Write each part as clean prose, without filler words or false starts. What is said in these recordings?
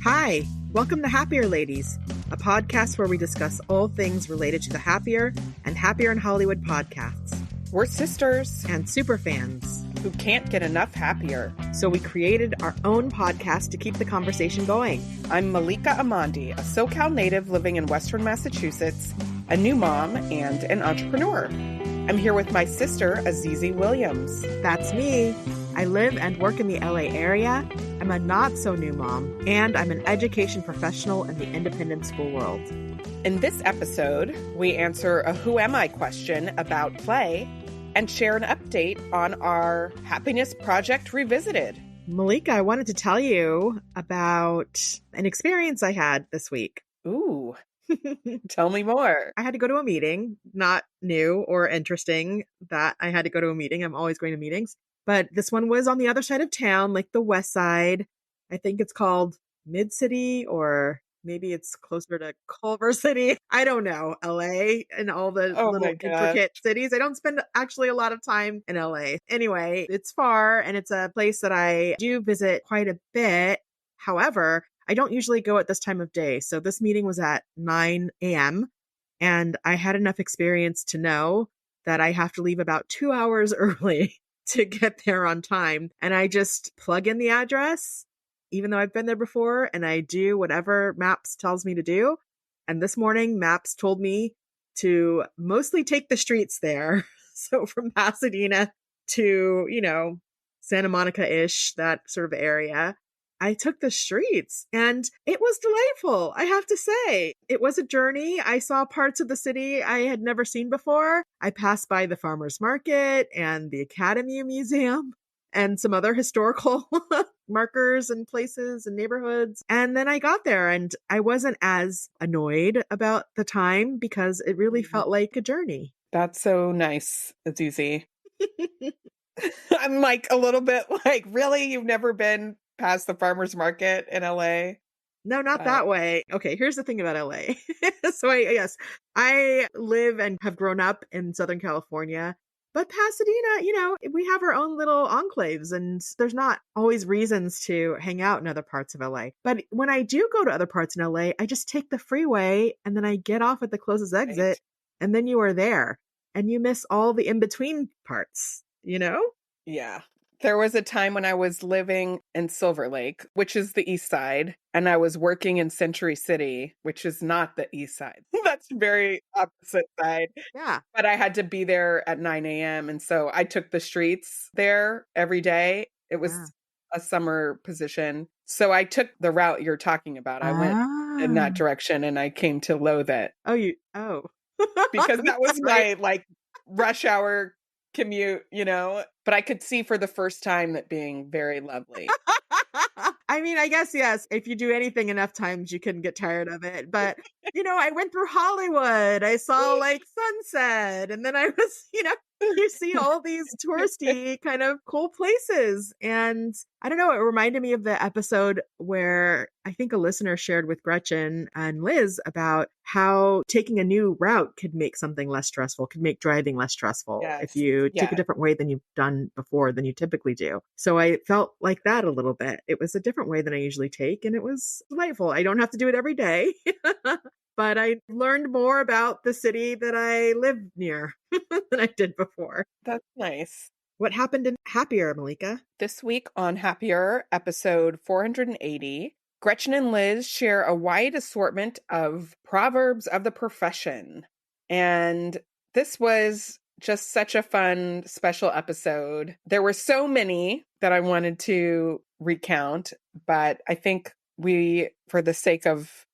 Hi, welcome to Happier Ladies, a podcast where we discuss all things related to the Happier and Happier in Hollywood podcasts. We're sisters And super fans who can't get enough happier. So we created our own podcast to keep the conversation going. I'm Malika Amandi, a SoCal native living in Western Massachusetts, a new mom, and an entrepreneur. I'm here with my sister, Azizi Williams. That's me. I live and work in the LA area. I'm a not-so-new mom, and I'm an education professional in the independent school world. In this episode, we answer a Who Am I question about play and share an update on our Happiness Project Revisited. Malika, I wanted to tell you about an experience I had this week. Ooh, tell me more. I had to go to a meeting, not new or interesting that I had to go to a meeting. I'm always going to meetings. But this one was on the other side of town, like the west side. I think it's called Mid-City, or maybe it's closer to Culver City. I don't know. LA and all the little intricate cities. I don't spend actually a lot of time in LA. Anyway, it's far and it's a place that I do visit quite a bit. However, I don't usually go at this time of day. So this meeting was at 9 a.m. and I had enough experience to know that I have to leave about 2 hours early to get there on time. And I just plug in the address, even though I've been there before, and I do whatever Maps tells me to do. And this morning, Maps told me to mostly take the streets there. So from Pasadena to, Santa Monica-ish, that sort of area, I took the streets and it was delightful. I have to say, it was a journey. I saw parts of the city I had never seen before. I passed by the farmer's market and the Academy Museum and some other historical markers and places and neighborhoods. And then I got there and I wasn't as annoyed about the time because it really felt like a journey. That's so nice. It's easy. I'm like a little bit like, really? You've never been past the farmer's market in LA? No, not that way. Okay, here's the thing about LA. So I live and have grown up in Southern California, but Pasadena, we have our own little enclaves and there's not always reasons to hang out in other parts of LA. But when I do go to other parts in LA, I just take the freeway and then I get off at the closest exit and then you are there and you miss all the in-between parts, Yeah. There was a time when I was living in Silver Lake, which is the east side, and I was working in Century City, which is not the east side. That's very opposite side. Yeah. But I had to be there at 9 a.m. And so I took the streets there every day. It was a summer position. So I took the route you're talking about. I went in that direction and I came to loathe it. Oh. Because that was my rush hour commute, but I could see for the first time that being very lovely. I mean, I guess, yes, if you do anything enough times, you can get tired of it. But, I went through Hollywood. I saw Sunset. And then I was, you see all these touristy kind of cool places. And I don't know, it reminded me of the episode where I think a listener shared with Gretchen and Liz about how taking a new route could make something less stressful, could make driving less stressful if you take a different way than you've done before than you typically do. So I felt like that a little bit. It was a different way than I usually take, and it was delightful. I don't have to do it every day. But I learned more about the city that I live near than I did before. That's nice. What happened in Happier, Malika? This week on Happier, episode 480, Gretchen and Liz share a wide assortment of proverbs of the profession. And this was just such a fun, special episode. There were so many that I wanted to recount, but I think we, for the sake of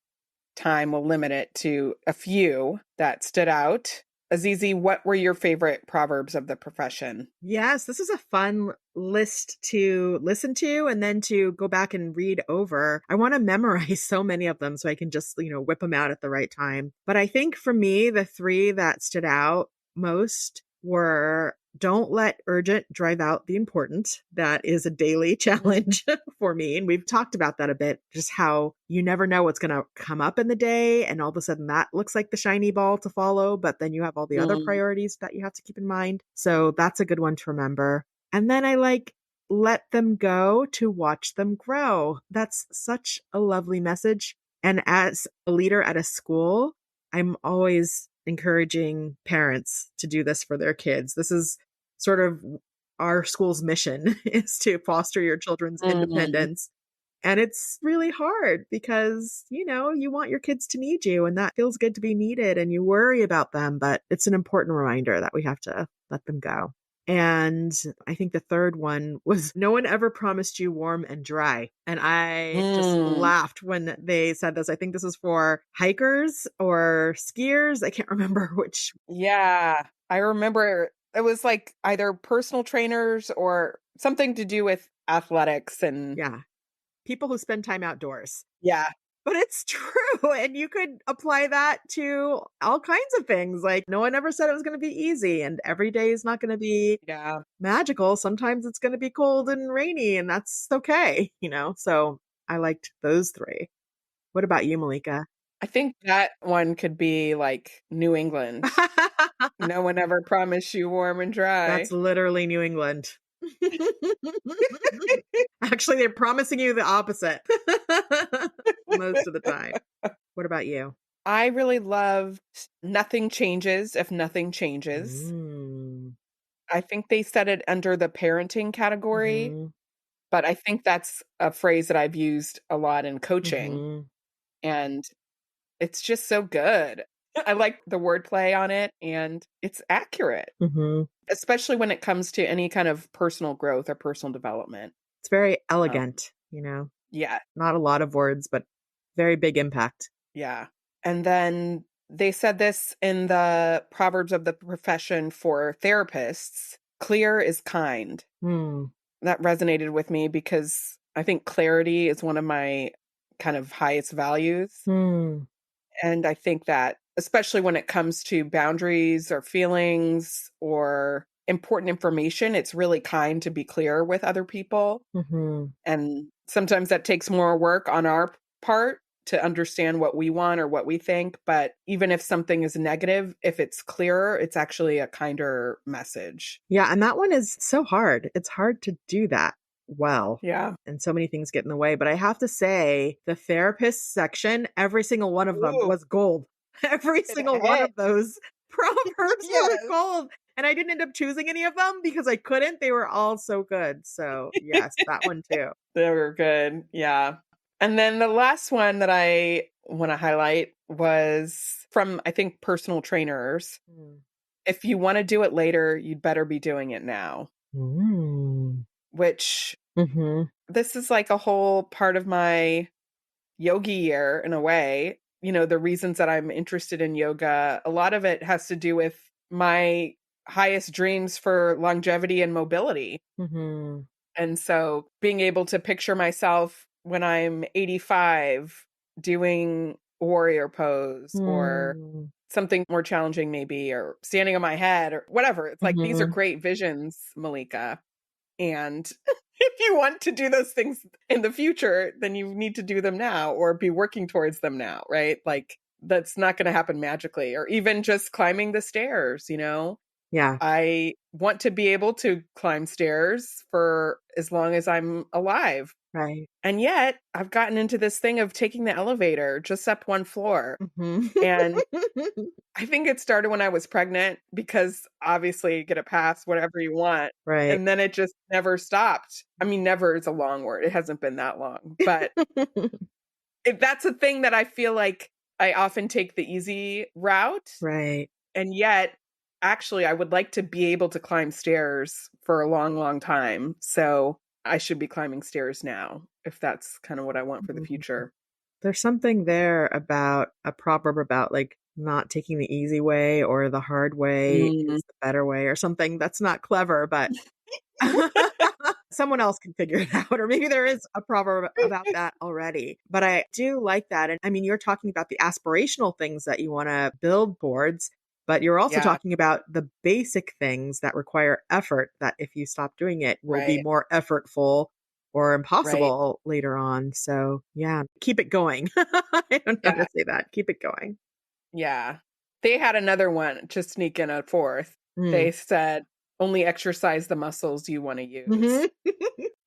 time, will limit it to a few that stood out. Azizi, what were your favorite proverbs of the profession? Yes, this is a fun list to listen to and then to go back and read over. I want to memorize so many of them so I can just, whip them out at the right time. But I think for me, the three that stood out most were: don't let urgent drive out the important. That is a daily challenge for me. And we've talked about that a bit, just how you never know what's going to come up in the day. And all of a sudden that looks like the shiny ball to follow, but then you have all the other priorities that you have to keep in mind. So that's a good one to remember. And then I like let them go to watch them grow. That's such a lovely message. And as a leader at a school, I'm always encouraging parents to do this for their kids. This is sort of our school's mission is to foster your children's Mm, independence. And it's really hard because, you want your kids to need you and that feels good to be needed and you worry about them, but it's an important reminder that we have to let them go. And I think the third one was no one ever promised you warm and dry. And I just mm. laughed when they said this. I think this is for hikers or skiers. I can't remember which. Yeah. I remember it was like either personal trainers or something to do with athletics and Yeah. People who spend time outdoors. yeah. But it's true. And you could apply that to all kinds of things. Like, no one ever said it was going to be easy, and every day is not going to be Yeah. magical. Sometimes it's going to be cold and rainy, and that's okay, So I liked those three. What about you, Malika? I think that one could be like New England. No one ever promised you warm and That's dry. literally New England. Actually, they're promising you the opposite most of the time. What about you? I really loved Nothing Changes If Nothing Changes. Mm, I think they said it under the parenting category, mhm, but I think that's a phrase that I've used a lot in coaching, mhm, and it's just so good. I like the wordplay on it, and it's accurate, mhm. especially when it comes to any kind of personal growth or personal development. It's very Um, elegant. yeah, Not a lot of words, but very big impact. yeah. And then they said this in the Proverbs of the Profession for therapists, clear is kind. Hmm. That resonated with me because I think clarity is one of my kind of highest values. Hmm. And I think that, especially when it comes to boundaries or feelings or important information, it's really kind to be clear with other people. Mhm. And sometimes that takes more work on our part to understand what we want or what we think. But even if something is negative, if it's clearer, it's actually a kinder message. Yeah, and that one is so hard. It's hard to do that well. Yeah. And so many things get in the way. But I have to say, the therapist section, every single one of them Ooh, was gold. Every it single one had. of those proverbs were Yes. gold. And I didn't end up choosing any of them because I couldn't. They were all so good. So, yes, that one too. They were good. Yeah. And then the last one that I want to highlight was from, I think, personal trainers. Mm. If you want to do it later, you'd better be doing it now, Mm. which Mhm. this is like a whole part of my yogi year in a way. The reasons that I'm interested in yoga, a lot of it has to do with my highest dreams for longevity and mobility. Mhm. And so being able to picture myself when I'm 85 doing warrior pose or Mm. something more challenging maybe, or standing on my head or whatever. It's like these are Mhm. great visions, Malika. And if you want to do those things in the future, then you need to do them now or be working towards them now, right? Like that's not going to happen magically, or even just climbing the stairs. Yeah, I want to be able to climb stairs for as long as I'm alive. right. And yet, I've gotten into this thing of taking the elevator just up one floor. Mhm. And I think it started when I was pregnant because obviously you get a pass, whatever you want. Right. And then it just never stopped. I mean, never is a long word. It hasn't been that long. But that's a thing that I feel like I often take the easy route. Right. And yet, actually, I would like to be able to climb stairs for a long, long time. So I should be climbing stairs now if that's kind of what I want for the Mhm. future. There's something there about a proverb about like not taking the easy way or the hard way Mm, is the better way or something that's not clever, but someone else can figure it out. Or maybe there is a proverb about that already. But I do like that. And I mean, you're talking about the aspirational things that you want to build towards, but you're also yeah, talking about the basic things that require effort that if you stop doing it will be right, more effortful or right. impossible later on. So yeah, keep it going. I don't know how Yeah, to say that. Keep it going. yeah. They had another one to sneak in a fourth. Mm. They said, only exercise the muscles you want to use. Mhm.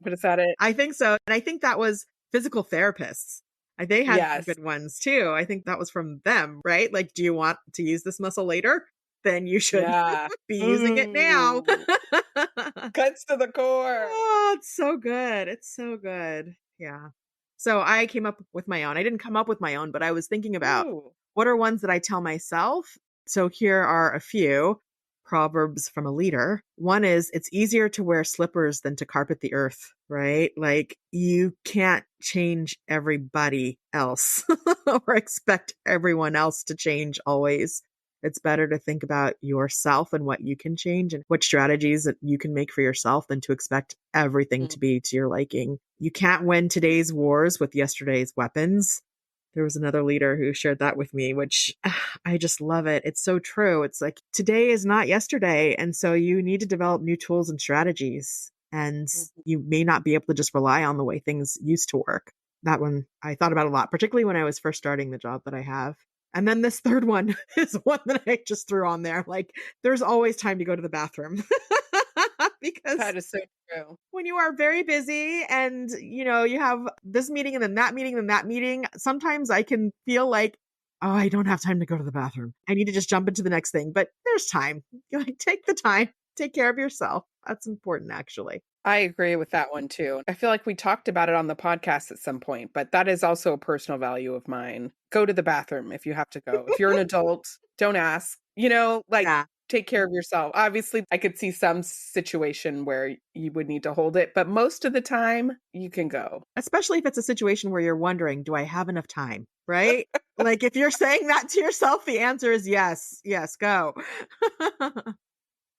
But is that it? I think so. And I think that was physical therapists. They had some Yes. good ones too. I think that was from them, right? Like, do you want to use this muscle later? Then you should Yeah. be using it now. Ooh, cuts to the core. Oh, it's so good. It's so good. Yeah. So I came up with my own. I didn't come up with my own, but I was thinking about Ooh. what are ones that I tell myself. So here are a few proverbs from a leader. One is it's easier to wear slippers than to carpet the earth, right? Like you can't change everybody else or expect everyone else to change always. It's better to think about yourself and what you can change and what strategies that you can make for yourself than to expect everything to be to your liking. You can't win today's wars with yesterday's weapons. There was another leader who shared that with me, which I just love it. It's so true. It's like today is not yesterday. And so you need to develop new tools and strategies. And Mhm. you may not be able to just rely on the way things used to work. That one I thought about a lot, particularly when I was first starting the job that I have. And then this third one is one that I just threw on there. Like, there's always time to go to the bathroom because That is so true. when you are very busy and you have this meeting and then that meeting and that meeting, sometimes I can feel like, oh, I don't have time to go to the bathroom. I need to just jump into the next thing. But there's time. Like, take the time, take care of yourself. That's important, actually. I agree with that one too. I feel like we talked about it on the podcast at some point, but that is also a personal value of mine. Go to the bathroom if you have to go. If you're an adult, don't ask. Like Yeah. take care of yourself. Obviously, I could see some situation where you would need to hold it, but most of the time you can go. Especially if it's a situation where you're wondering, do I have enough time? Right? Like if you're saying that to yourself, the answer is yes. Yes, go.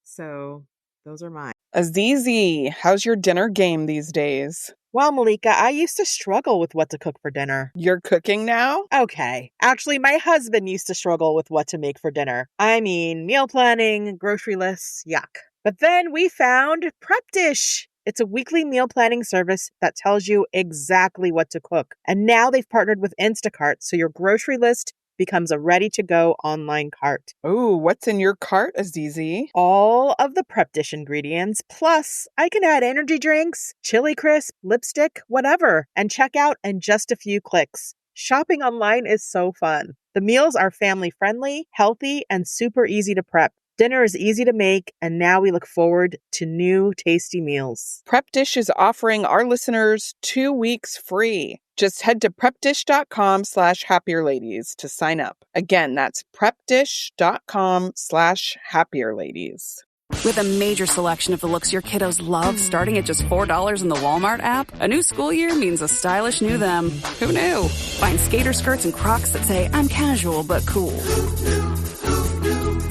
So those are mine. Azizi, how's your dinner game these days? Well, Malika, I used to struggle with what to cook for dinner. You're cooking now? Okay. Actually, my husband used to struggle with what to make for dinner. I mean, meal planning, grocery lists, yuck. But then we found Prep Dish. It's a weekly meal planning service that tells you exactly what to cook. And now they've partnered with Instacart, so your grocery list becomes a ready-to-go online cart. Oh, what's in your cart, Azizi? All of the Prep Dish ingredients, plus I can add energy drinks, chili crisp, lipstick, whatever, and check out in just a few clicks. Shopping online is so fun. The meals are family friendly, healthy, and super easy to prep. Dinner is easy to make, and now we look forward to new tasty meals. Prep Dish is offering our listeners 2 weeks free. Just head to prepdish.com/happierladies to sign up. Again, that's prepdish.com/happierladies. With a major selection of the looks your kiddos love starting at just $4 in the Walmart app, a new school year means a stylish new them. Who knew? Find skater skirts and Crocs that say, I'm casual but cool.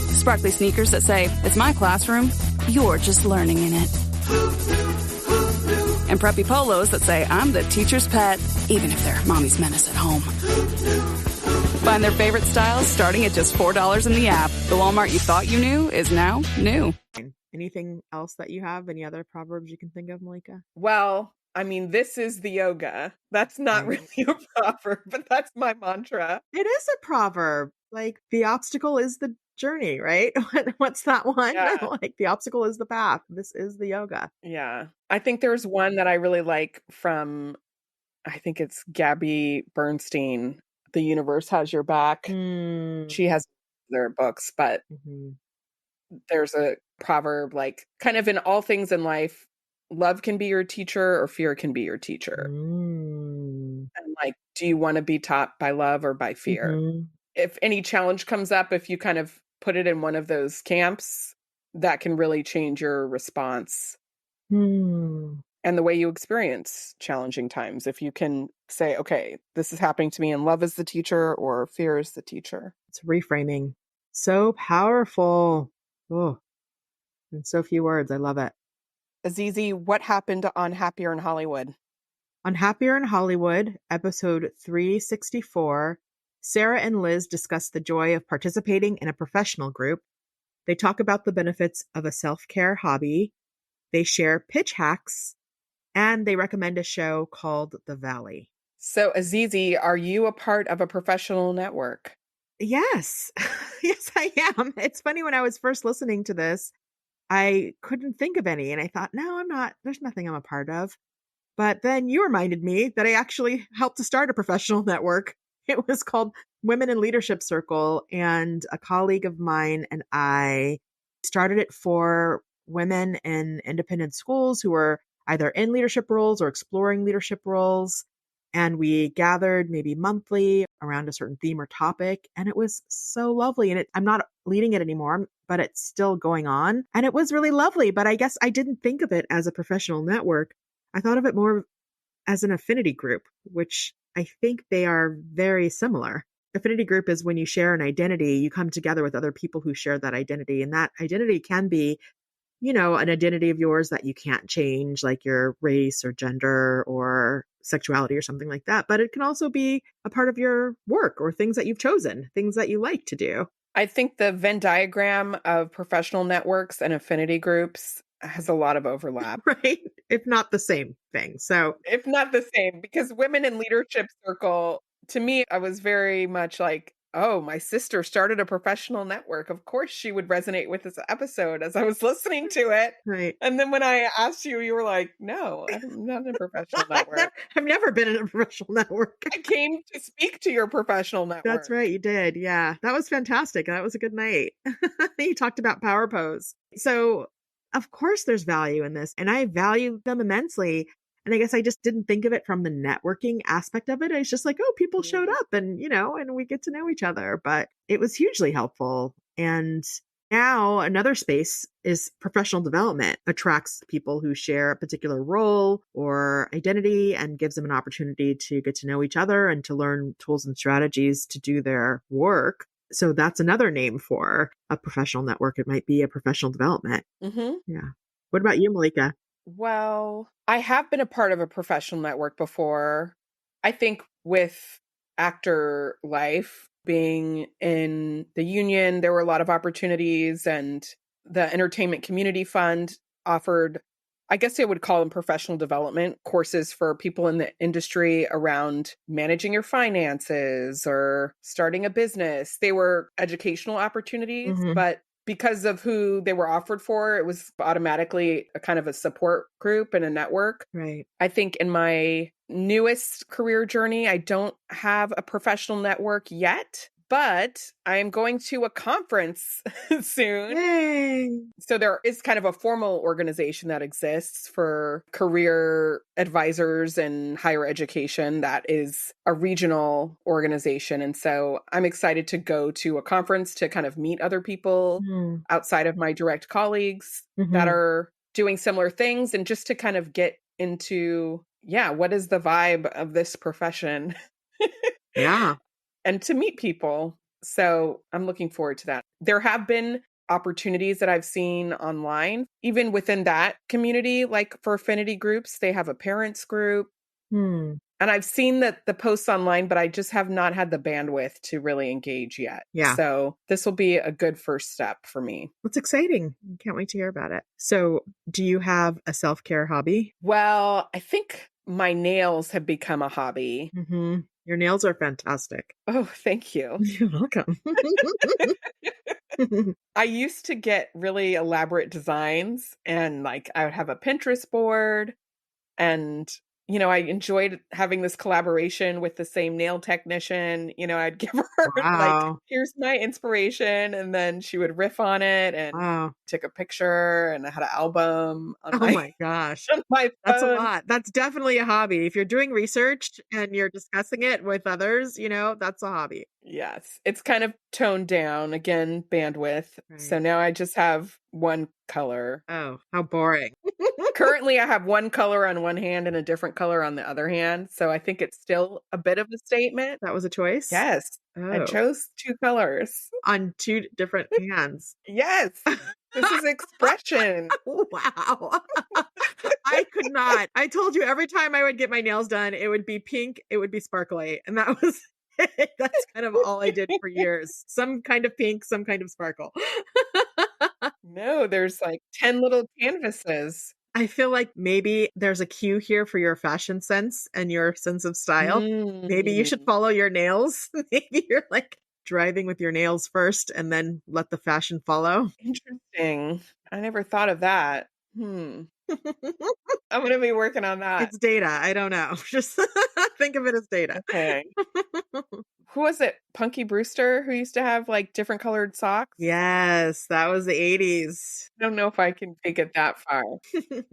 Sparkly sneakers that say, it's my classroom, you're just learning in it. And preppy polos that say, I'm the teacher's pet, even if they're mommy's menace at home. Find their favorite styles starting at just $4 in the app. The Walmart you thought you knew is now new. Anything else that you have? Any other proverbs you can think of, Malika? Well, I mean, this is the yoga. That's not really a proverb, but that's my mantra. It is a proverb. Like the obstacle is the journey, right? What's that one? Yeah. Like the obstacle is the path. This is the yoga. Yeah. I think there's one that I really like from, I think it's Gabby Bernstein. The universe has your back. She has their books, but there's a proverb like kind of in all things in life, love can be your teacher or fear can be your teacher. And like, do you want to be taught by love or by fear? If any challenge comes up, if you kind of put it in one of those camps, that can really change your response and the way you experience challenging times. If you can say, okay, this is happening to me and love is the teacher or fear is the teacher. It's reframing. So powerful. Oh, in so few words. I love it. Azizi, what happened on Happier in Hollywood? On Happier in Hollywood, episode 364, Sarah and Liz discuss the joy of participating in a professional group. They talk about the benefits of a self-care hobby. They share pitch hacks, and they recommend a show called The Valley. So, Azizi, are you a part of a professional network? Yes. Yes, I am. It's funny, when I was first listening to this, I couldn't think of any. And I thought, no, I'm not, there's nothing I'm a part of. But then you reminded me that I actually helped to start a professional network. It was called Women in Leadership Circle. And a colleague of mine and I started it for women in independent schools who were either in leadership roles or exploring leadership roles. And we gathered maybe monthly around a certain theme or topic. And it was so lovely. And I'm not leading it anymore, but it's still going on. And it was really lovely. But I guess I didn't think of it as a professional network. I thought of it more as an affinity group, which I think they are very similar. Affinity group is when you share an identity, you come together with other people who share that identity. And that identity can be, an identity of yours that you can't change, like your race or gender or sexuality or something like that. But it can also be a part of your work or things that you've chosen, things that you like to do. I think the Venn diagram of professional networks and affinity groups has a lot of overlap. Right? If not the same thing. So, if not the same, because Women in Leadership Circle, to me, I was very much like, oh, my sister started a professional network. Of course she would resonate with this episode as I was listening to it. right. And then when I asked you, you were like, no, I'm not in a professional network. I've never been in a professional network. I came to speak to your professional network. That's right. You did. Yeah. That was fantastic. That was a good night. You talked about power pose. So, of course, there's value in this, and I value them immensely. And I guess I just didn't think of it from the networking aspect of it. I was just like, oh, people showed up and, and we get to know each other. But it was hugely helpful. And now another space is professional development, attracts people who share a particular role or identity and gives them an opportunity to get to know each other and to learn tools and strategies to do their work. So that's another name for a professional network. It might be a professional development. Mm-hmm. Yeah. What about you, Malika? Well, I have been a part of a professional network before. I think with actor life, being in the union, there were a lot of opportunities, and the Entertainment Community Fund offered, I guess they would call them professional development courses for people in the industry around managing your finances or starting a business. They were educational opportunities, but because of who they were offered for, it was automatically a kind of a support group and a network. Right. I think in my newest career journey, I don't have a professional network yet, but I am going to a conference soon. Yay. So there is kind of a formal organization that exists for career advisors in higher education that is a regional organization. And so I'm excited to go to a conference to kind of meet other people outside of my direct colleagues that are doing similar things, and just to kind of get into, what is the vibe of this profession? Yeah. And to meet people. So I'm looking forward to that. There have been opportunities that I've seen online, even within that community, like for affinity groups, they have a parents group. And I've seen that the posts online, but I just have not had the bandwidth to really engage yet. Yeah. So this will be a good first step for me. That's exciting. Can't wait to hear about it. So do you have a self-care hobby? Well, I think my nails have become a hobby. Your nails are fantastic. Oh, thank you. You're welcome. I used to get really elaborate designs, and like I would have a Pinterest board, and I enjoyed having this collaboration with the same nail technician. I'd give her like, here's my inspiration. And then she would riff on it and take a picture, and I had an album on my gosh. on my phone. That's a lot. That's definitely a hobby. If you're doing research and you're discussing it with others, that's a hobby. Yes. It's kind of toned down, again, bandwidth. Right. So now I just have one color. Oh, how boring. Currently, I have one color on one hand and a different color on the other hand. So I think it's still a bit of a statement. That was a choice? Yes. I chose two colors. On two different hands. Yes. This is expression. Wow. I could not. I told you every time I would get my nails done, it would be pink, it would be sparkly. And that was it. That's kind of all I did for years. Some kind of pink, some kind of sparkle. No, there's like 10 little canvases. I feel like maybe there's a cue here for your fashion sense and your sense of style. Maybe you should follow your nails. Maybe you're like driving with your nails first and then let the fashion follow. Interesting. I never thought of that. Hmm. I'm gonna be working on that. It's data. I don't know. Just think of it as data. Okay. Who was it? Punky Brewster, who used to have like different colored socks? Yes, that was the 80s. I don't know if I can take it that far,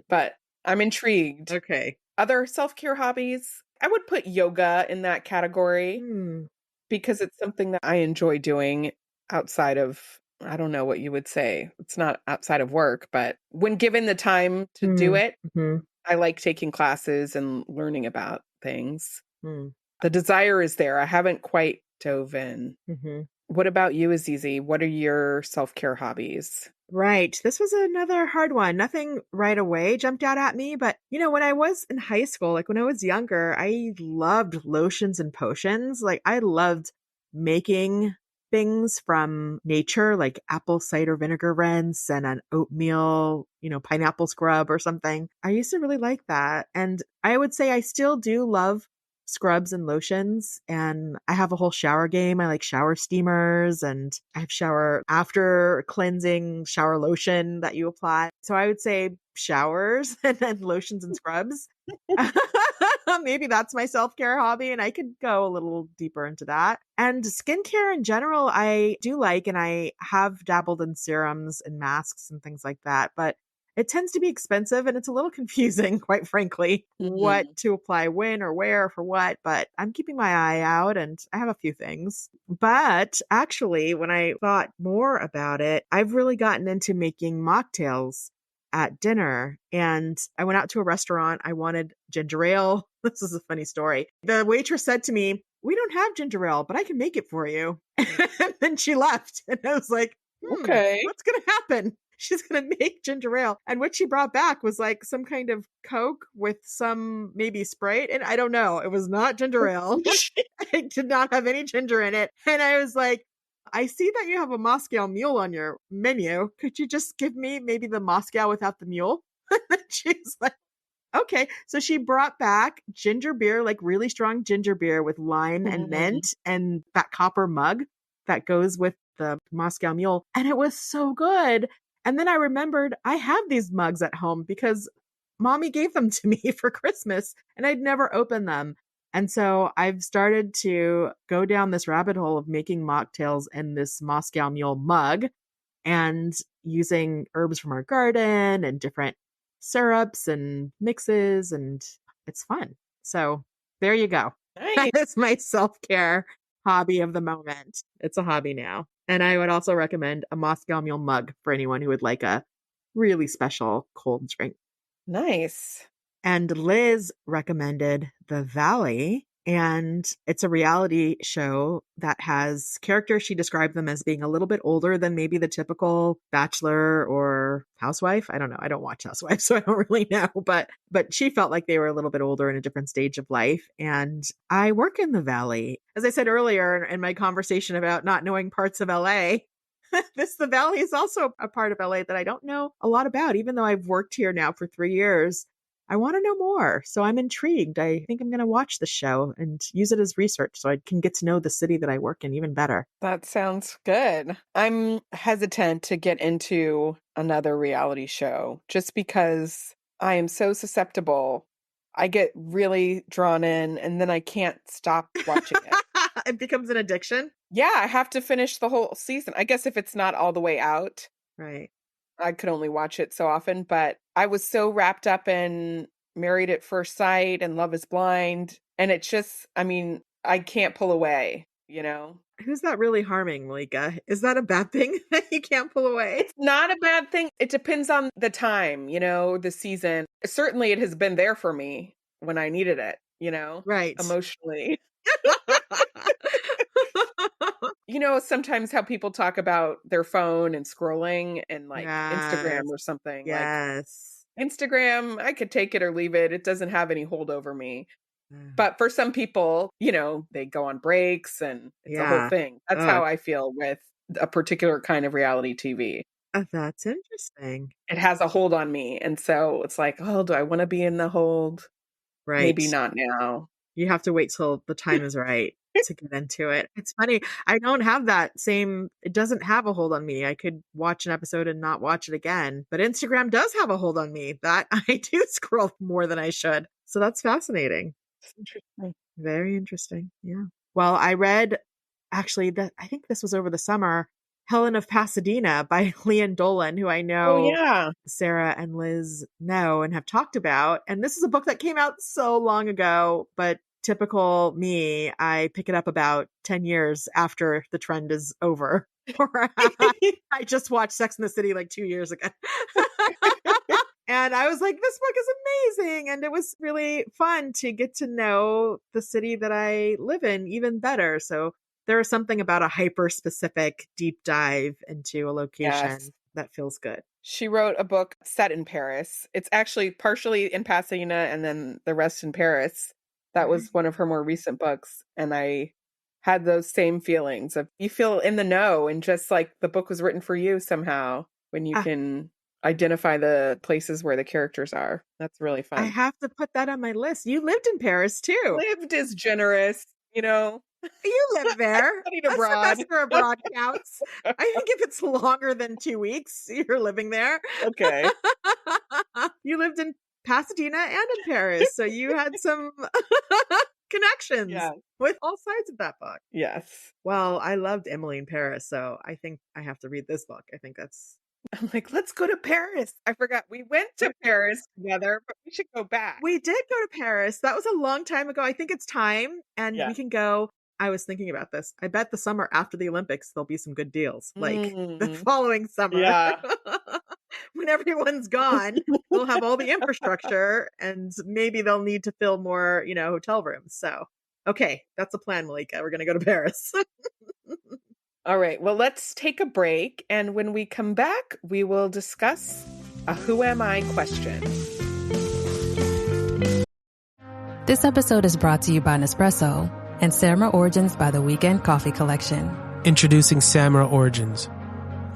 but I'm intrigued. Okay. Other self-care hobbies? I would put yoga in that category Hmm. because it's something that I enjoy doing outside of, I don't know what you would say. It's not outside of work, but when given the time to do Hmm. it, Hmm. I like taking classes and learning about things. Hmm. The desire is there. I haven't quite dove in. Hmm. What about you, Azizi? What are your self-care hobbies? Right. This was another hard one. Nothing right away jumped out at me, but when I was in high school, like when I was younger, I loved lotions and potions. Like I loved making things from nature, like apple cider vinegar rinse and an oatmeal, pineapple scrub or something. I used to really like that. And I would say I still do love scrubs and lotions, and I have a whole shower game. I like shower steamers, and I have shower after cleansing shower lotion that you apply. So I would say showers and then lotions and scrubs. Maybe that's my self-care hobby, and I could go a little deeper into that. And skincare in general, I do like, and I have dabbled in serums and masks and things like that, but it tends to be expensive and it's a little confusing, quite frankly, what Mhm. to apply when or where for what. But I'm keeping my eye out and I have a few things. But actually, when I thought more about it, I've really gotten into making mocktails at dinner. And I went out to a restaurant. I wanted ginger ale. This is a funny story. The waitress said to me, "We don't have ginger ale, but I can make it for you." And then she left. And I was like, Okay. what's going to happen? She's going to make ginger ale. And what she brought back was like some kind of Coke with some maybe Sprite. And I don't know. It was not ginger ale. It did not have any ginger in it. And I was like, I see that you have a Moscow mule on your menu. Could you just give me maybe the Moscow without the mule? And she's like, okay. So she brought back ginger beer, like really strong ginger beer with lime and Mhm. mint and that copper mug that goes with the Moscow Mule. And it was so good. And then I remembered I have these mugs at home because mommy gave them to me for Christmas and I'd never opened them. And so I've started to go down this rabbit hole of making mocktails in this Moscow Mule mug and using herbs from our garden and different syrups and mixes, and it's fun. So there you go. That Nice. is my self-care hobby of the moment. It's a hobby now. And I would also recommend a Moscow Mule mug for anyone who would like a really special cold drink. Nice. And Liz recommended The Valley. And it's a reality show that has characters. She described them as being a little bit older than maybe the typical bachelor or housewife. I don't know. I don't watch Housewives, so I don't really know. But she felt like they were a little bit older in a different stage of life. And I work in the Valley. As I said earlier in my conversation about not knowing parts of LA, the Valley is also a part of LA that I don't know a lot about, even though I've worked here now for 3 years. I want to know more. So I'm intrigued. I think I'm going to watch the show and use it as research so I can get to know the city that I work in even better. That sounds good. I'm hesitant to get into another reality show just because I am so susceptible. I get really drawn in and then I can't stop watching it. It becomes an addiction. Yeah, I have to finish the whole season. I guess if it's not all the way out, Right. I could only watch it so often, but I was so wrapped up in Married at First Sight and Love is Blind. And it's just, I mean, I can't pull away, you know? Who's that really harming, Malika? Is that a bad thing that you can't pull away? It's not a bad thing. It depends on the time, the season. Certainly it has been there for me when I needed it, Right. emotionally. Sometimes how people talk about their phone and scrolling and like Instagram Yes. or something. Like Yes. Instagram, I could take it or leave it. It doesn't have any hold over me. Mm. But for some people, they go on breaks and it's a whole Yeah. thing. That's Oh, how I feel with a particular kind of reality TV. that's interesting. It has a hold on me. And so it's like, oh, do I want to be in the hold? Right. Maybe not now. You have to wait till the time is right. to get into it. It's funny. I don't have that same, it doesn't have a hold on me. I could watch an episode and not watch it again. But Instagram does have a hold on me that I do scroll more than I should. So that's fascinating. It's interesting. Very interesting. Yeah. Well, I read actually that I think this was over the summer, Helen of Pasadena by Leon Dolan, who I Oh, know yeah. Sarah and Liz know and have talked about. And this is a book that came out so long ago, but typical me, I pick it up about 10 years after the trend is over. Or I just watched Sex in the City like 2 years ago. And I was like, this book is amazing. And it was really fun to get to know the city that I live in even better. So there is something about a hyper specific deep dive into a location Yes. that feels good. She wrote a book set in Paris. It's actually partially in Pasadena and then the rest in Paris. That was one of her more recent books. And I had those same feelings of you feel in the know and just like the book was written for you somehow when you Ah, can identify the places where the characters are. That's really I fun. have to put that on my list. You lived in Paris too. Lived is generous, you know. You live there. Studied A abroad. semester abroad counts. I think if it's longer than 2 weeks, you're living there. Okay. You lived in Pasadena and in Paris. So you had some connections Yeah. with all sides of that book. Yes. Well, I loved Emily in Paris. So I think I have to read this book. I think that's. I'm like, let's go to Paris. I forgot we went to Paris together, but we should go back. We did go to Paris. That was a long time ago. I think it's time and Yeah. we can go. I was thinking about this. I bet the summer after the Olympics, there'll be some good deals. Like the following summer. Yeah. When everyone's gone, they'll have all the infrastructure and maybe they'll need to fill more, hotel rooms. So, okay, that's a plan, Malika. We're going to go to Paris. All right. Well, let's take a break. And when we come back, we will discuss a Who Am I question. This episode is brought to you by Nespresso and Samra Origins by the Weekend Coffee Collection. Introducing Samra Origins.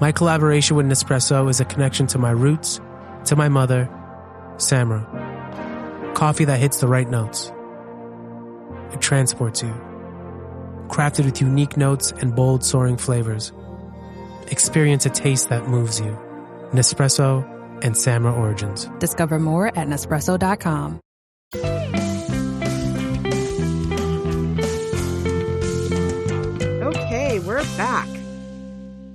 My collaboration with Nespresso is a connection to my roots, to my mother, Samra. Coffee that hits the right notes. It transports you. Crafted with unique notes and bold, soaring flavors. Experience a taste that moves you. Nespresso and Samra Origins. Discover more at Nespresso.com. Okay, we're back.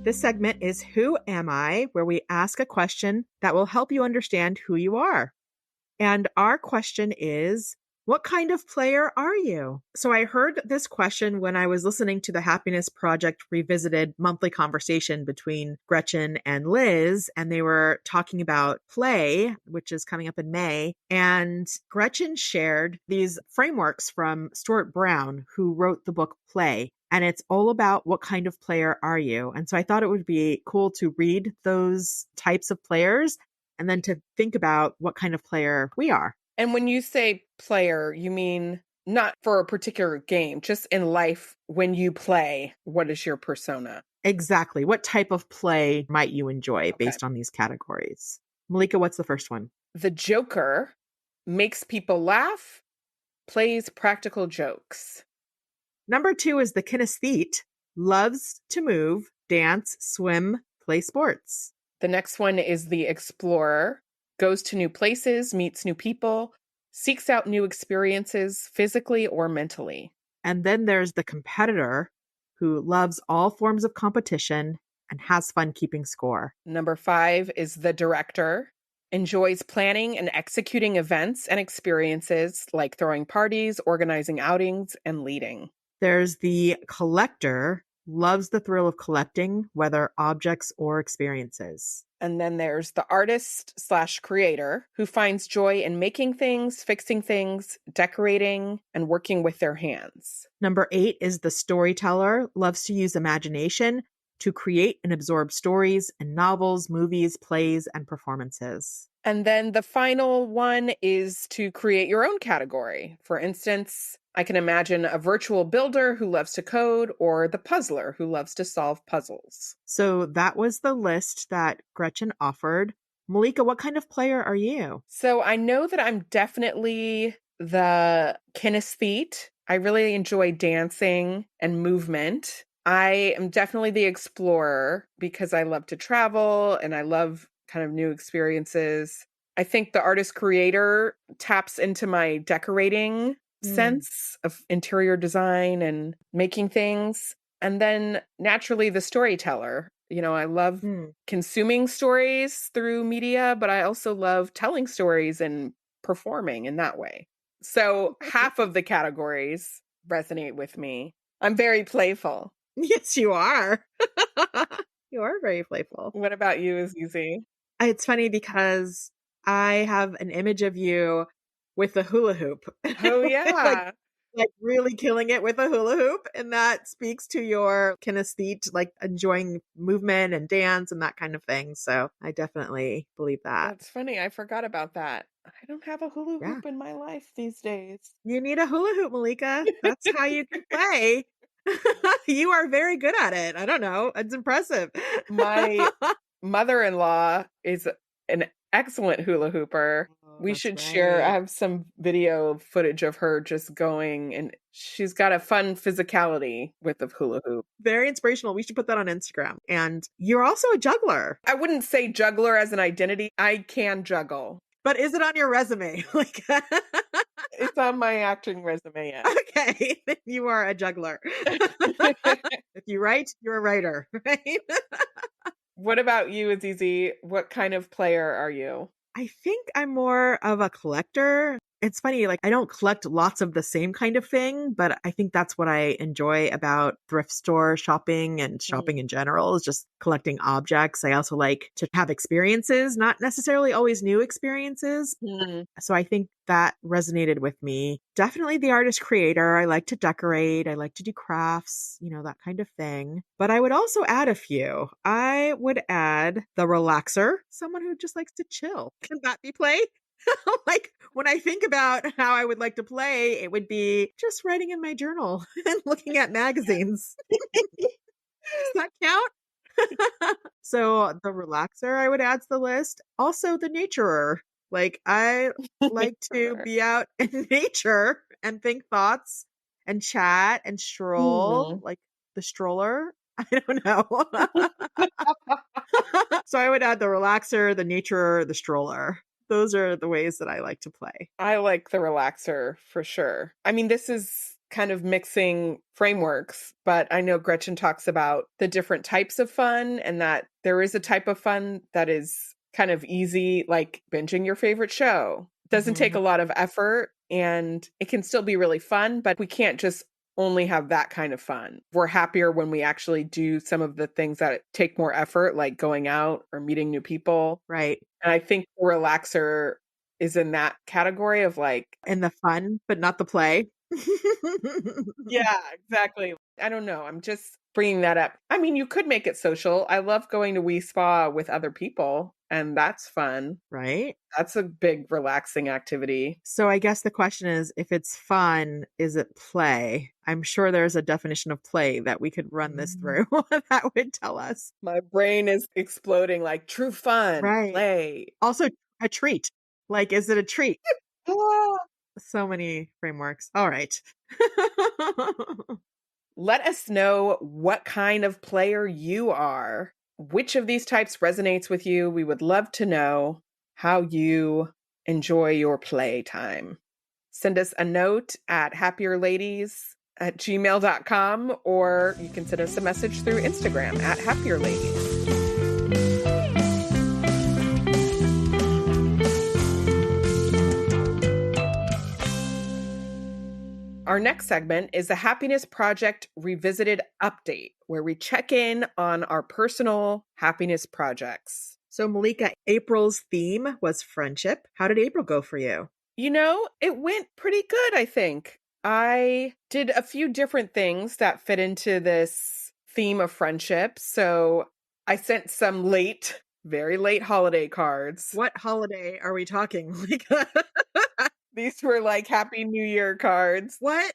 This segment is Who Am I?, where we ask a question that will help you understand who you are. And our question is, what kind of player are you? So I heard this question when I was listening to the Happiness Project Revisited monthly conversation between Gretchen and Liz, and they were talking about play, which is coming up in May. And Gretchen shared these frameworks from Stuart Brown, who wrote the book Play. And it's all about what kind of player are you? And so I thought it would be cool to read those types of players and then to think about what kind of player we are. And when you say player, you mean not for a particular game, just in life when you play, what is your persona? Exactly. What type of play might you enjoy based on these categories? Malika, what's the first one? The Joker makes people laugh, plays practical jokes. Number 2 is the kinesthete, loves to move, dance, swim, play sports. The next one is the explorer, goes to new places, meets new people, seeks out new experiences physically or mentally. And then there's the competitor, who loves all forms of competition and has fun keeping score. Number 5 is the director, enjoys planning and executing events and experiences like throwing parties, organizing outings, and leading. There's the collector, loves the thrill of collecting, whether objects or experiences. And then there's the artist/creator who finds joy in making things, fixing things, decorating, and working with their hands. Number 8 is the storyteller, loves to use imagination to create and absorb stories in novels, movies, plays, and performances. And then the final one is to create your own category. For instance, I can imagine a virtual builder who loves to code or the puzzler who loves to solve puzzles. So that was the list that Gretchen offered. Malika, what kind of player are you? So I know that I'm definitely the kinesthete. I really enjoy dancing and movement. I am definitely the explorer because I love to travel and I love kind of new experiences. I think the artist creator taps into my decorating Mm. sense of interior design and making things. And then naturally, the storyteller. I love Mm. consuming stories through media, but I also love telling stories and performing in that way. So half of the categories resonate with me. I'm very playful. Yes, you are. You are very playful. What about you, Azizi? It's funny because I have an image of you with a hula hoop. Oh, like yeah. like really killing it with a hula hoop, and that speaks to your kinesthete, like enjoying movement and dance and that kind of thing. So I definitely believe that. That's funny. I forgot about that. I don't have a hula Yeah. hoop in my life these days. You need a hula hoop, Malika. That's how you can play. You are very good at it. I don't know. It's impressive. My mother-in-law is an excellent hula hooper. Oh, We that's should share. I right. have some video footage of her just going, and she's got a fun physicality with the hula hoop. Very inspirational. We should put that on Instagram. And you're also a juggler. I wouldn't say juggler as an identity. I can juggle. But is it on your resume? Like, It's on my acting resume, yes. okay, then you are a juggler. If you write, you're a writer, right? What about you, Azizi? What kind of player are you? I think I'm more of a collector. It's funny, like I don't collect lots of the same kind of thing, but I think that's what I enjoy about thrift store shopping and shopping in general is just collecting objects. I also like to have experiences, not necessarily always new experiences. Mm. So I think that resonated with me. Definitely the artist creator. I like to decorate. I like to do crafts, that kind of thing. But I would also add a few. I would add the relaxer, someone who just likes to chill. Can that be play? Like when I think about how I would like to play, it would be just writing in my journal and looking at magazines. Does that count? So the relaxer I would add to the list. Also the naturer. Like I like to Sure. be out in nature and think thoughts and chat and stroll, Hmm. like the stroller. I don't know. So I would add the relaxer, the naturer, the stroller. Those are the ways that I like to play. I like the relaxer for sure. I mean, this is kind of mixing frameworks, but I know Gretchen talks about the different types of fun and that there is a type of fun that is kind of easy, like binging your favorite show. Doesn't take a Mhm. lot of effort and it can still be really fun, but we can't just only have that kind of fun. We're happier when we actually do some of the things that take more effort, like going out or meeting new people. Right. And I think relaxer is in that category of like, And the fun, but not the play. yeah, exactly. I don't know. I'm just bringing that up. I mean, you could make it social. I love going to Wee Spa with other people, and that's fun. Right. That's a big relaxing activity. So I guess the question is if it's fun, is it play? I'm sure there's a definition of play that we could run this through that would tell us. My brain is exploding like true fun, Right. play. Also, a treat. Like, is it a treat? Ah. So many frameworks. All right. Let us know what kind of player you are. Which of these types resonates with you? We would love to know how you enjoy your playtime. Send us a note at happierladies@gmail.com, or you can send us a message through Instagram at happierladies. Our next segment is the Happiness Project Revisited Update, where we check in on our personal happiness projects. So, Malika, April's theme was friendship. How did April go for you? It went pretty good, I think. I did a few different things that fit into this theme of friendship. So I sent some very late holiday cards. What holiday are we talking, Malika? These were like Happy New Year cards What?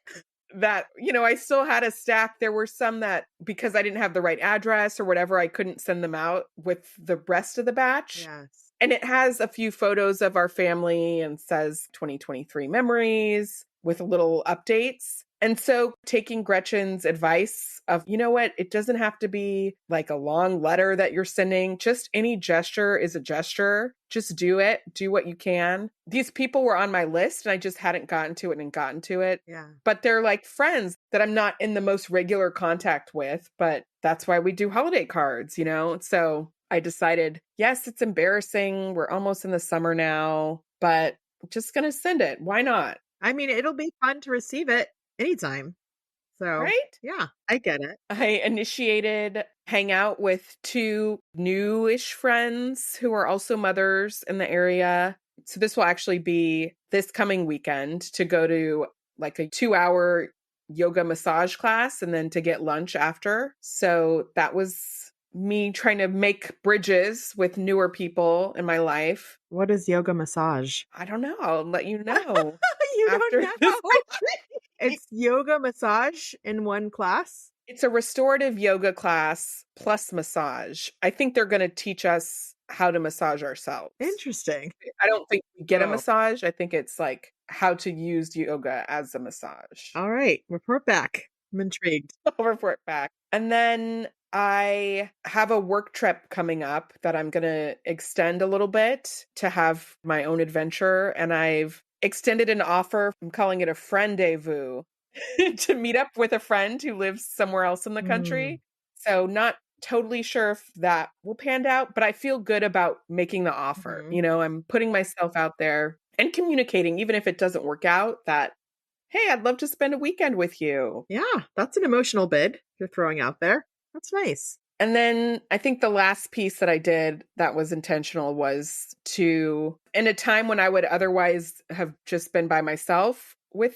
that, I still had a stack. There were some that, because I didn't have the right address or whatever, I couldn't send them out with the rest of the batch. Yes. And it has a few photos of our family and says 2023 memories with little updates. And so taking Gretchen's advice of, you know what, it doesn't have to be like a long letter that you're sending. Just any gesture is a gesture. Just do it. Do what you can. These people were on my list and I just hadn't gotten to it. Yeah. But they're like friends that I'm not in the most regular contact with. But that's why we do holiday cards, you know? So I decided, yes, it's embarrassing. We're almost in the summer now, but I'm just going to send it. Why not? I mean, it'll be fun to receive it anytime. So, Right? yeah, I get it. I initiated hangout with two newish friends who are also mothers in the area. So this will actually be this coming weekend to go to like a 2-hour yoga massage class and then to get lunch after. So that was me trying to make bridges with newer people in my life. What is yoga massage? I don't know. I'll let you know You after don't this know. It's yoga massage in one class? It's a restorative yoga class plus massage. I think they're going to teach us how to massage ourselves. Interesting. I don't think we get a Oh. massage. I think it's like how to use yoga as a massage. All right, report back. I'm intrigued. I'll report back. And then I have a work trip coming up that I'm going to extend a little bit to have my own adventure. And I've extended an offer. I'm calling it a friendezvous to meet up with a friend who lives somewhere else in the country. So not totally sure if that will pan out, but I feel good about making the offer. Mhm. You know, I'm putting myself out there and communicating, even if it doesn't work out, that, hey, I'd love to spend a weekend with you. Yeah, that's an emotional bid you're throwing out there. That's nice. And then I think the last piece that I did that was intentional was to, in a time when I would otherwise have just been by myself with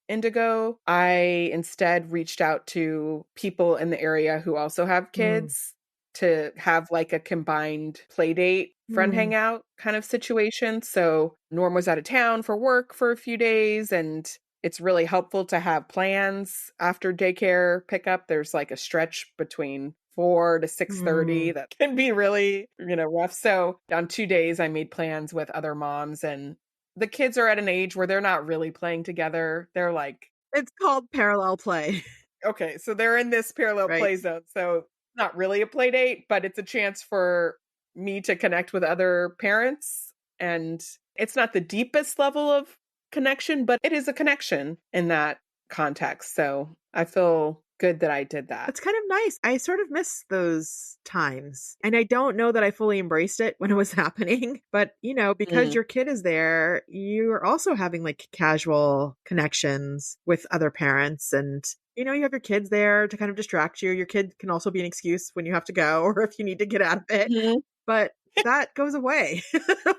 Indigo, I instead reached out to people in the area who also have kids to have like a combined play date, friend hangout kind of situation. So Norm was out of town for work for a few days, and it's really helpful to have plans after daycare pickup. There's like a stretch between 4 to 6:30 that can be really, rough. So on 2 days, I made plans with other moms, and the kids are at an age where they're not really playing together. They're like, It's called parallel play. okay, so they're in this parallel Right. play zone. So not really a play date, but it's a chance for me to connect with other parents. And it's not the deepest level of connection, but it is a connection in that context. So I feel good that I did that. It's kind of nice. I sort of miss those times. And I don't know that I fully embraced it when it was happening. But, because your kid is there, you're also having like casual connections with other parents. And, you have your kids there to kind of distract you. Your kid can also be an excuse when you have to go or if you need to get out of it. But that goes away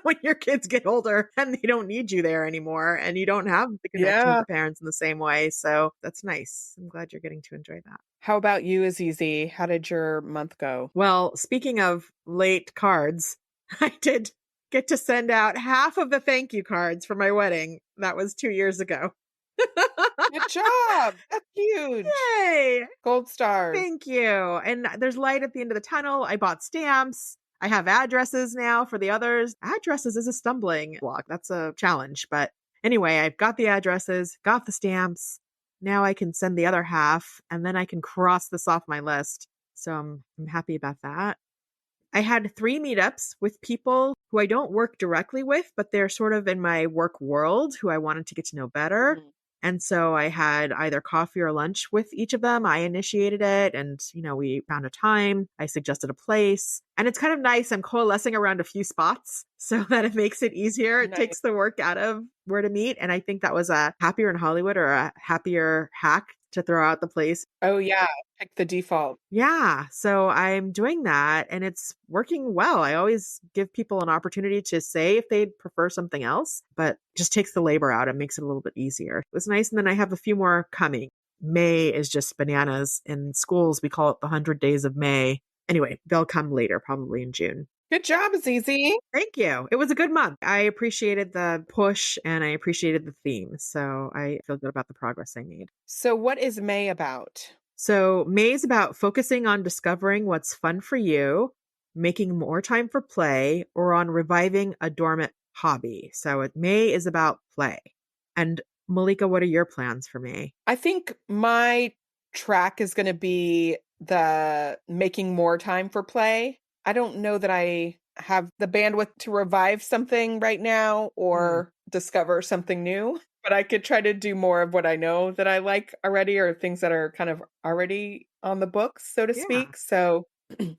when your kids get older and they don't need you there anymore and you don't have the connection with the parents in the same way. So that's nice. I'm glad you're getting to enjoy that. How about you, Azizi? How did your month go? Well, speaking of late cards, I did get to send out half of the thank you cards for my wedding. That was 2 years ago. Good job. That's huge. Yay. Gold stars. Thank you. And there's light at the end of the tunnel. I bought stamps. I have addresses now for the others. Addresses is a stumbling block. That's a challenge. But anyway, I've got the addresses, got the stamps. Now I can send the other half and then I can cross this off my list. So I'm happy about that. I had 3 meetups with people who I don't work directly with, but they're sort of in my work world who I wanted to get to know better. And so I had either coffee or lunch with each of them. I initiated it and, we found a time. I suggested a place. And it's kind of nice. I'm coalescing around a few spots so that it makes it easier. It takes the work out of where to meet. And I think that was a Happier in Hollywood or a Happier hack to throw out the place. Oh, yeah. Pick the default. Yeah. So I'm doing that and it's working well. I always give people an opportunity to say if they'd prefer something else, but just takes the labor out and makes it a little bit easier. It was nice. And then I have a few more coming. May is just bananas. In schools, we call it the 100 days of May. Anyway, they'll come later, probably in June. Good job, Azizi. Thank you. It was a good month. I appreciated the push and I appreciated the theme. So I feel good about the progress I made. So what is May about? So May is about focusing on discovering what's fun for you, making more time for play, or on reviving a dormant hobby. So May is about play. And Malika, what are your plans for me? I think my track is going to be the making more time for play. I don't know that I have the bandwidth to revive something right now Hmm. or discover something new, but I could try to do more of what I know that I like already or things that are kind of already on the books, so to Yeah. speak. So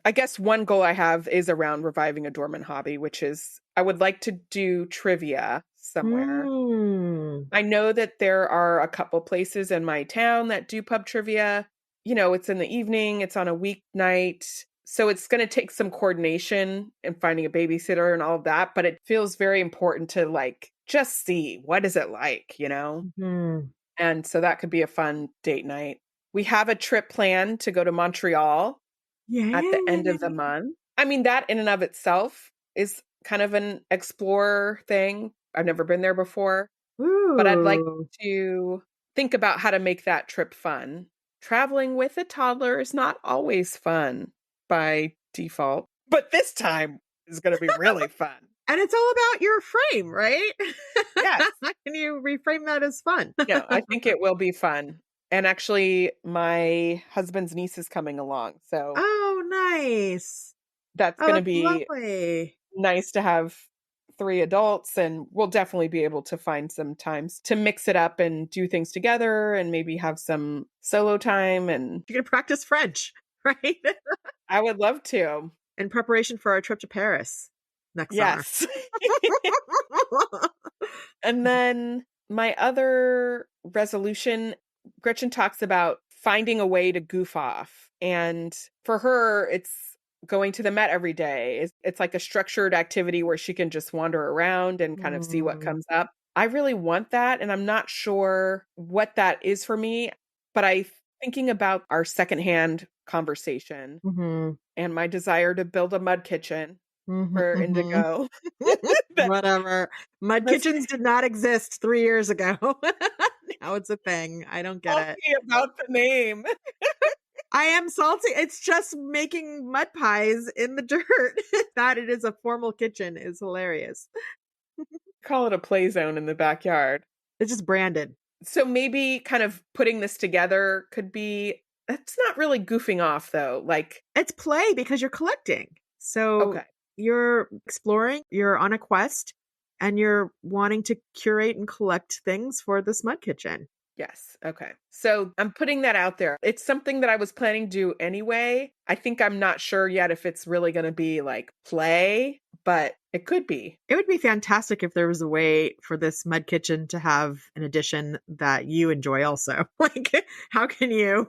I guess one goal I have is around reviving a dormant hobby, which is I would like to do trivia somewhere. Hmm. I know that there are a couple places in my town that do pub trivia. You know, it's in the evening, it's on a weeknight. So it's going to take some coordination and finding a babysitter and all of that, but it feels very important to like just see what is it like, you know? Hmm. And so that could be a fun date night. We have a trip planned to go to Montreal at the end of the Yay. month. I mean, that in and of itself is kind of an explorer thing. I've never been there before, but I'd like Ooh. to think about how to make that trip fun. Traveling with a toddler is not always fun by default, but this time is going to be really fun. And it's all about your frame, right? Yes. How can you reframe that as fun? No, I think it will be fun. And actually, my husband's niece is coming along. So Oh, nice. that's Oh, going to that's be lovely. nice to have three adults, and we'll definitely be able to find some times to mix it up and do things together and maybe have some solo time. And You're going to practice French, right? I would love to. In preparation for our trip to Paris next summer. Yes. And then my other resolution, Gretchen talks about finding a way to goof off. And for her, it's going to the Met every day. It's like a structured activity where she can just wander around and kind of see what Mm, comes up. I really want that. And I'm not sure what that is for me, but I thinking about our secondhand conversation mhm, and my desire to build a mud kitchen mhm, for mhm. Indigo. that Whatever. Mud this kitchens did not exist 3 years ago. Now it's a thing. I don't get it. salty about the name. I am salty. It's just making mud pies in the dirt. That it is a formal kitchen is hilarious. Call it a play zone in the backyard. It's just branded. So maybe kind of putting this together could be that's not really goofing off though. Like, It's play because you're collecting. So okay. you're exploring, you're on a quest, and you're wanting to curate and collect things for this mud kitchen. Yes. Okay. So I'm putting that out there. It's something that I was planning to do anyway. I think I'm not sure yet if it's really going to be like play, but it could be. It would be fantastic if there was a way for this mud kitchen to have an addition that you enjoy also. Like, how can you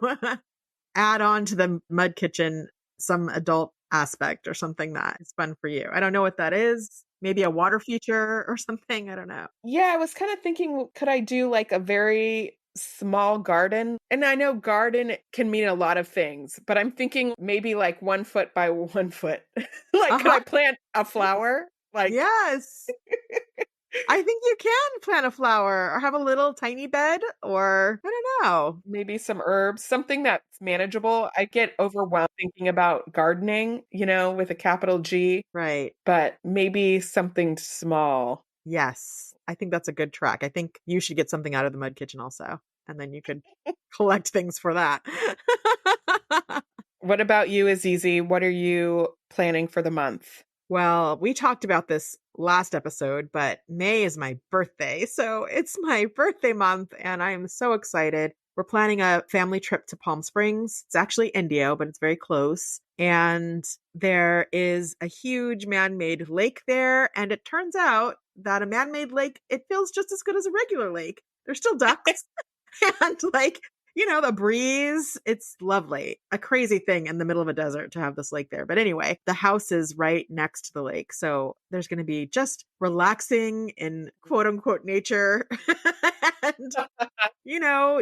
add on to the mud kitchen some adult aspect or something that is fun for you? I don't know what that is. Maybe a water feature or something. I don't know. Yeah, I was kind of thinking, could I do like a very small garden? And I know garden can mean a lot of things, but I'm thinking maybe like 1 foot by 1 foot. Like, Uh could huh. I plant a flower? Like, Yes. I think you can plant a flower or have a little tiny bed or I don't know. maybe some herbs, something that's manageable. I get overwhelmed thinking about gardening, you know, with a capital G, Right. but maybe something small. Yes. I think that's a good track. I think you should get something out of the mud kitchen also. And then you could collect things for that. What about you, Azizi? What are you planning for the month? Well, we talked about this last episode, but May is my birthday. So it's my birthday month and I am so excited. We're planning a family trip to Palm Springs. It's actually Indio, but it's very close. And there is a huge man made lake there. And it turns out that a man made lake, it feels just as good as a regular lake. There's still ducks and like the breeze, it's lovely. A crazy thing in the middle of a desert to have this lake there. But anyway, the house is right next to the lake. So there's going to be just relaxing in quote unquote nature and,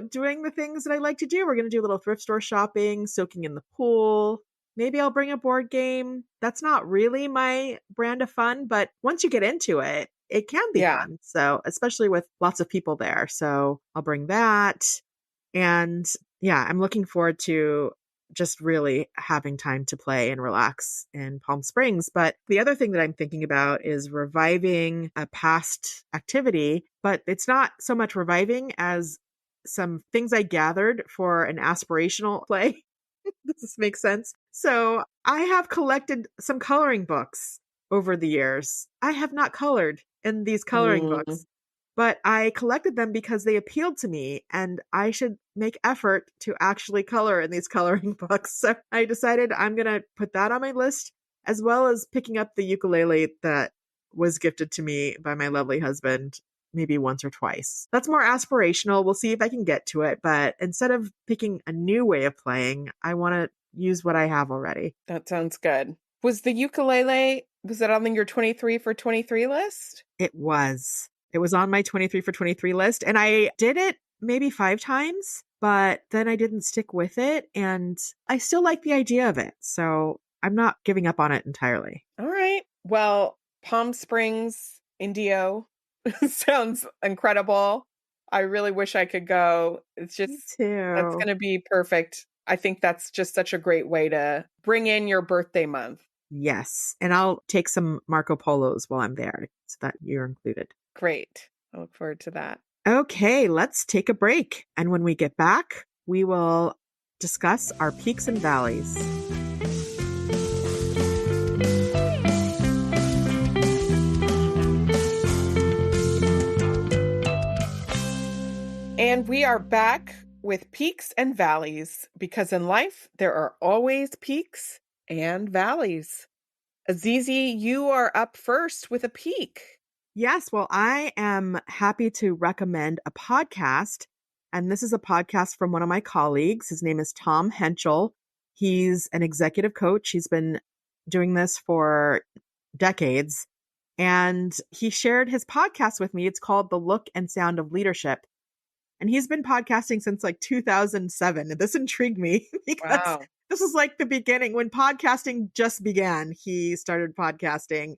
doing the things that I like to do. We're going to do a little thrift store shopping, soaking in the pool. Maybe I'll bring a board game. That's not really my brand of fun, but once you get into it, it can be Yeah. fun. So, especially with lots of people there. So, I'll bring that. And yeah, I'm looking forward to just really having time to play and relax in Palm Springs. But the other thing that I'm thinking about is reviving a past activity, but it's not so much reviving as some things I gathered for an aspirational play. Does this make sense? So I have collected some coloring books over the years. I have not colored in these coloring Mm, books, but I collected them because they appealed to me and I should make effort to actually color in these coloring books. So I decided I'm going to put that on my list as well as picking up the ukulele that was gifted to me by my lovely husband maybe once or twice. That's more aspirational. We'll see if I can get to it. But instead of picking a new way of playing, I want to use what I have already. that sounds good. Was the ukulele, was that on your 23 for 23 list? It was. It was on my 23 for 23 list. And I did it maybe 5 times, but then I didn't stick with it. And I still like the idea of it. So I'm not giving up on it entirely. All right. Well, Palm Springs, Indio sounds incredible. I really wish I could go. It's Me just, that's too. going to be perfect. I think that's just such a great way to bring in your birthday month. Yes. And I'll take some Marco Polos while I'm there so that you're included. Great. I look forward to that. Okay, let's take a break. And when we get back, we will discuss our peaks and valleys. And we are back with peaks and valleys because in life there are always peaks and valleys. Azizi, you are up first with a peak. Yes, well, I am happy to recommend a podcast. And this is a podcast from one of my colleagues. His name is Tom Henschel. He's an executive coach. He's been doing this for decades. And he shared his podcast with me. It's called The Look and Sound of Leadership. And he's been podcasting since like 2007. And this intrigued me because Wow. this was like the beginning when podcasting just began. He started podcasting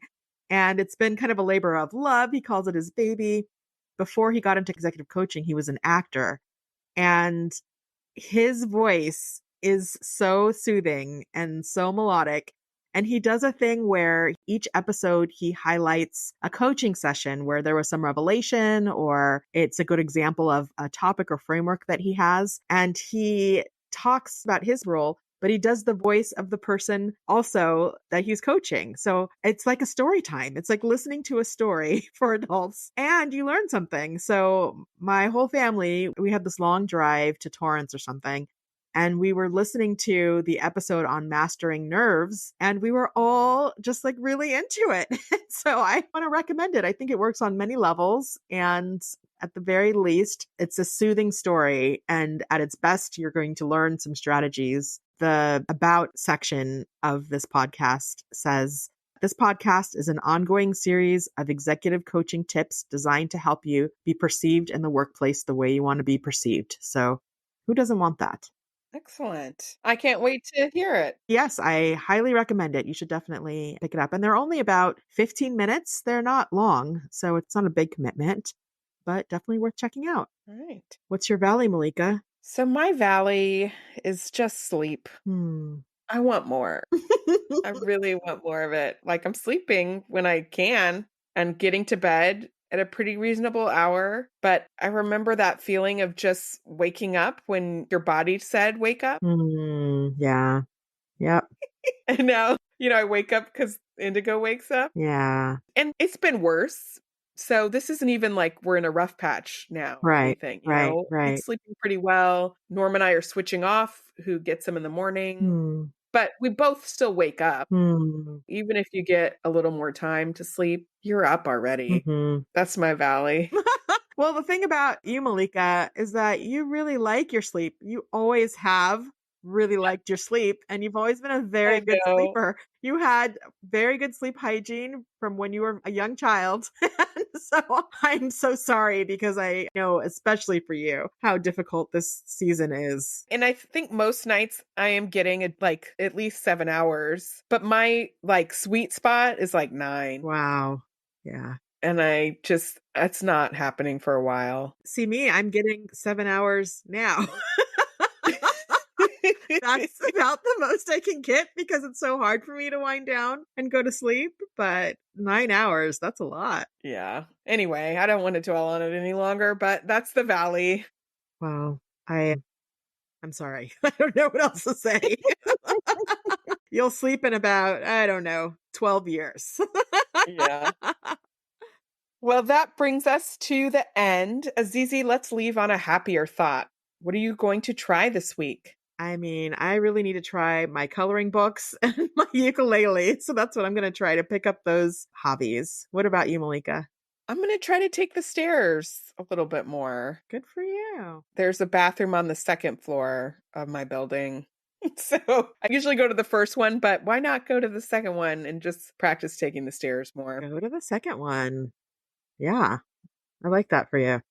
and it's been kind of a labor of love. He calls it his baby. Before he got into executive coaching, he was an actor. And his voice is so soothing and so melodic. And he does a thing where each episode he highlights a coaching session where there was some revelation or it's a good example of a topic or framework that he has. And he talks about his role, but he does the voice of the person also that he's coaching. So it's like a story time. It's like listening to a story for adults and you learn something. So my whole family, we had this long drive to Torrance or something. And we were listening to the episode on mastering nerves, and we were all just like really into it. So I want to recommend it. I think it works on many levels. And at the very least, it's a soothing story. And at its best, you're going to learn some strategies. The About section of this podcast says, this podcast is an ongoing series of executive coaching tips designed to help you be perceived in the workplace the way you want to be perceived. So who doesn't want that? Excellent. I can't wait to hear it. Yes, I highly recommend it. You should definitely pick it up. And they're only about 15 minutes. They're not long, so it's not a big commitment, but definitely worth checking out. All right. What's your valley, Malika? So my valley is just sleep. Hmm. I want more. I really want more of it. Like I'm sleeping when I can and getting to bed at a pretty reasonable hour. But I remember that feeling of just waking up when your body said wake up. Yeah. Yep. And now, I wake up because Indigo wakes up. Yeah. And it's been worse. So this isn't even like we're in a rough patch now or Right. anything, Right. Right. He's sleeping pretty well. Norm and I are switching off who gets him in the morning. Hmm. But we both still wake up. Hmm. Even if you get a little more time to sleep, you're up already. Hmm. That's my valley. Well, the thing about you, Malika, is that you really like your sleep. You always have really liked your sleep, and you've always been a very I good know. sleeper. You had very good sleep hygiene from when you were a young child. So I'm so sorry because I know, especially for you, how difficult this season is. And I think most nights I am getting like at least 7 hours, but my like sweet spot is like 9. Wow. Yeah. And it's not happening for a while. See me, I'm getting 7 hours now. That's about the most I can get because it's so hard for me to wind down and go to sleep. But 9 hours, that's a lot. Yeah. Anyway, I don't want to dwell on it any longer, but that's the valley. Wow. I'm sorry. I don't know what else to say. You'll sleep in about, I don't know, 12 years. Yeah. Well, that brings us to the end. Azizi, let's leave on a happier thought. What are you going to try this week? I mean, I really need to try my coloring books and my ukulele. So that's what I'm going to try to pick up those hobbies. What about you, Malika? I'm going to try to take the stairs a little bit more. Good for you. There's a bathroom on the second floor of my building. So I usually go to the first one, but why not go to the second one and just practice taking the stairs more? Go to the second one. Yeah, I like that for you.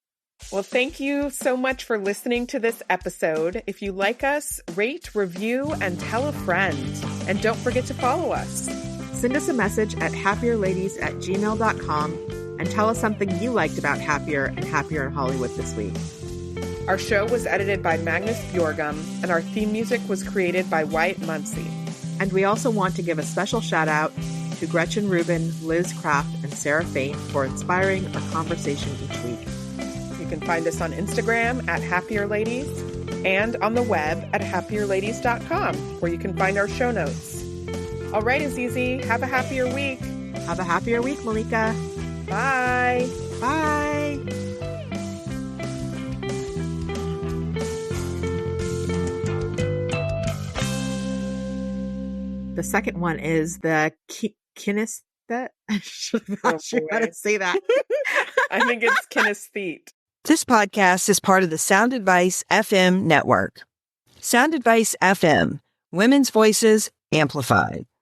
Well, thank you so much for listening to this episode. If you like us, rate, review, and tell a friend. And don't forget to follow us. Send us a message at happierladies@gmail.com and tell us something you liked about Happier and Happier in Hollywood this week. Our show was edited by Magnus Bjorgum, and our theme music was created by Wyatt Muncie. And we also want to give a special shout out to Gretchen Rubin, Liz Kraft, and Sarah Faint for inspiring our conversation each week. You can find us on Instagram at happierladies and on the web at happierladies.com, where you can find our show notes. All right, Azizi, have a happier week. Have a happier week, Malika. Bye. Bye. The second one is the kinesthetic. I should not sure how to say that. I think it's kinesthete. This podcast is part of the Sound Advice FM network. Sound Advice FM, women's voices amplified.